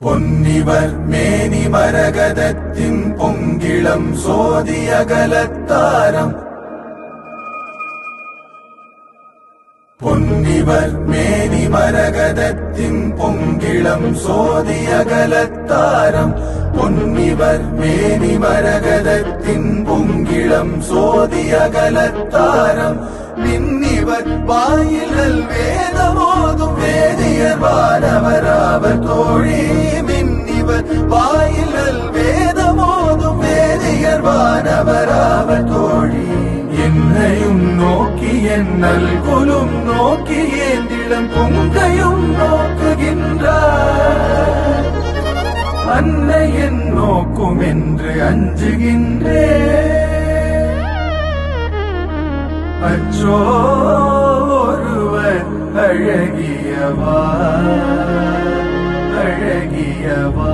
பொன்னிவர் மேனி மரகதத்தின் பொங்கிளம் சோதியகலத்தாரம் பொன்னிவர் மேனி மரகதத்தின் பொங்கிளம் சோதியகலத்தாரம் பொன்னிவர் மேனி மரகதத்தின் பொங்கிளம் சோதியகலத்தாரம் மின்னிவர் வாயிலல் வேதமோதும் வேதியர் வானவராவர் தோழி மின்னிவர் வாயிலல் வேதமோதும் வேதியர் வானவராவர் தோழி என்னையும் நோக்கி என்னல் குலும் நோக்கி ஏந்திளம் பொங்கையும் நோக்குகின்றார் அன்னை என் நோக்கும் என்று அஞ்சுகின்றேன் அச்சோ ஒருவர் அழகியவா அழகியவா